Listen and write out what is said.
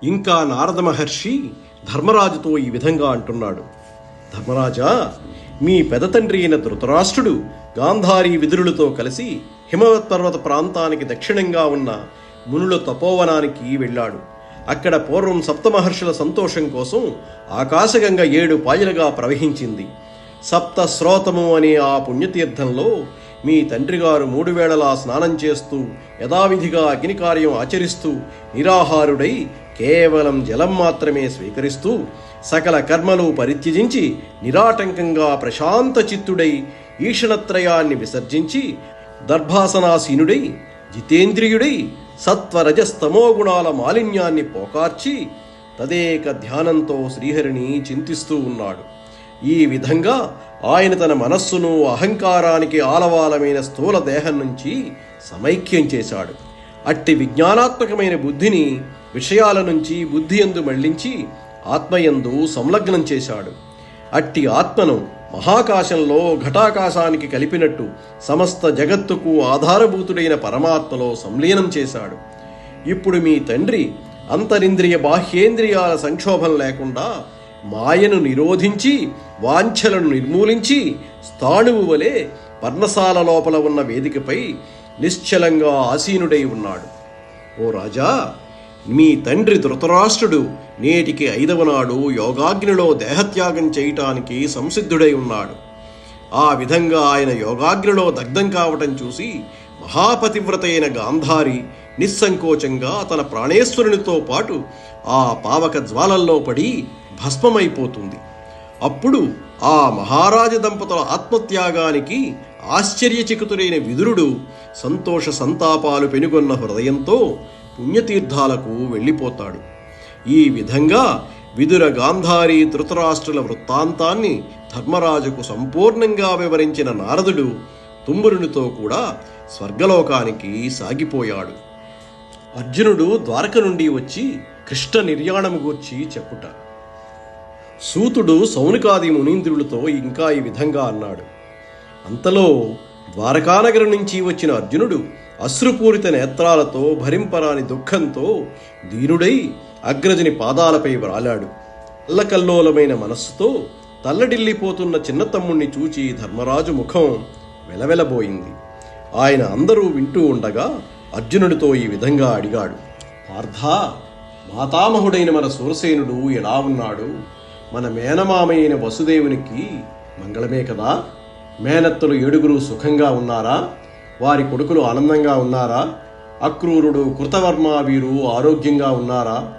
ఇంకా నారద మహర్షి ధర్మరాజుతో ఈ విధంగా అంటున్నాడు. ధర్మరాజా, మీ పెదతండ్రి అయిన ధృతరాష్ట్రుడు గాంధారీ విదురులతో కలిసి హిమవత్ పర్వత ప్రాంతానికి దక్షిణంగా ఉన్న మునుల తపోవనానికి వెళ్ళాడు. అక్కడ పూర్వం సప్తమహర్షుల సంతోషం కోసం ఆకాశగంగ 7 పాయలుగా ప్రవహించింది. సప్త శ్రోతము అనే ఆ పుణ్యతీర్థంలో మీ తండ్రి గారు 3 వేళలా స్నానం చేస్తూ యథావిధిగా అగ్ని కార్యం ఆచరిస్తూ నిరాహారుడై కేవలం జలం మాత్రమే స్వీకరిస్తూ సకల కర్మలు పరిత్యజించి నిరాటంకంగా ప్రశాంత చిత్తుడై ఈషణత్రయాన్ని విసర్జించి దర్భాసనాసీనుడై జితేంద్రియుడై సత్వరజస్తమో గుణాల మాలిన్యాన్ని పోకార్చి తదేక ధ్యానంతో శ్రీహరిని చింతిస్తూ ఉన్నాడు. ఈ విధంగా ఆయన తన మనస్సును అహంకారానికి ఆలవాలమైన స్థూల దేహం నుంచి సమైక్యం చేశాడు. అట్టి విజ్ఞానాత్మకమైన బుద్ధిని విషయాల నుంచి బుద్ధి యందు మళ్లించి ఆత్మయందు సంలగ్నం చేశాడు. అట్టి ఆత్మను మహాకాశంలో ఘటాకాశానికి కలిపినట్టు సమస్త జగత్తుకు ఆధారభూతుడైన పరమాత్మలో సంలీనం చేశాడు. ఇప్పుడు మీ తండ్రి అంతరింద్రియ బాహ్యేంద్రియాల సంక్షోభం లేకుండా మాయను నిరోధించి వాంఛలను నిర్మూలించి స్థాణువు వలె పర్ణశాల లోపల ఉన్న వేదికపై నిశ్చలంగా ఆసీనుడై ఉన్నాడు. ఓ రాజా, మీ తండ్రి ధృతరాష్ట్రుడు నేటికి 5వ నాడు యోగాగ్నిలో దేహత్యాగం చేయటానికి సంసిద్ధుడై ఉన్నాడు. ఆ విధంగా ఆయన యోగాగ్నిలో దగ్ధం కావటం చూసి మహాపతివ్రత అయిన గాంధారి నిస్సంకోచంగా తన ప్రాణేశ్వరునితో పాటు ఆ పావక జ్వాలల్లో పడి భస్మమైపోతుంది. అప్పుడు ఆ మహారాజ దంపతుల ఆత్మత్యాగానికి ఆశ్చర్యచకితుడైన విదురుడు సంతోష సంతాపాలు పెనుగొన్న హృదయంతో పుణ్యతీర్థాలకు వెళ్ళిపోతాడు. ఈ విధంగా విదుర గాంధారి ధృతరాష్ట్రుల వృత్తాంతాన్ని ధర్మరాజుకు సంపూర్ణంగా వివరించిన నారదుడు తుంబురునితో కూడా స్వర్గలోకానికి సాగిపోయాడు. అర్జునుడు ద్వారక నుండి వచ్చి కృష్ణ నిర్యాణము గూర్చి చెప్పుట. సూతుడు సౌనికాది మునీంద్రులతో ఇంకా ఈ విధంగా అన్నాడు. అంతలో ద్వారకానగరం నుంచి వచ్చిన అర్జునుడు అశ్రుపూరిత నేత్రాలతో భరింపరాని దుఃఖంతో దీనుడై అగ్రజుని పాదాలపై వ్రాలాడు. అల్లకల్లోలమైన మనస్సుతో తల్లడిల్లిపోతున్న చిన్న తమ్ముణ్ణి చూచి ధర్మరాజు ముఖం వెలవెలబోయింది. ఆయన అందరూ వింటూ ఉండగా అర్జునుడితో ఈ విధంగా అడిగాడు. పార్థా, మాతామహుడైన మన సూరసేనుడు ఎలా ఉన్నాడు? మన మేనమామైన వసుదేవునికి మంగళమే కదా? మేనత్తలు 7 సుఖంగా ఉన్నారా? వారి కొడుకులు ఆనందంగా ఉన్నారా? అక్రూరుడు, కృతవర్మ వీరు ఆరోగ్యంగా ఉన్నారా?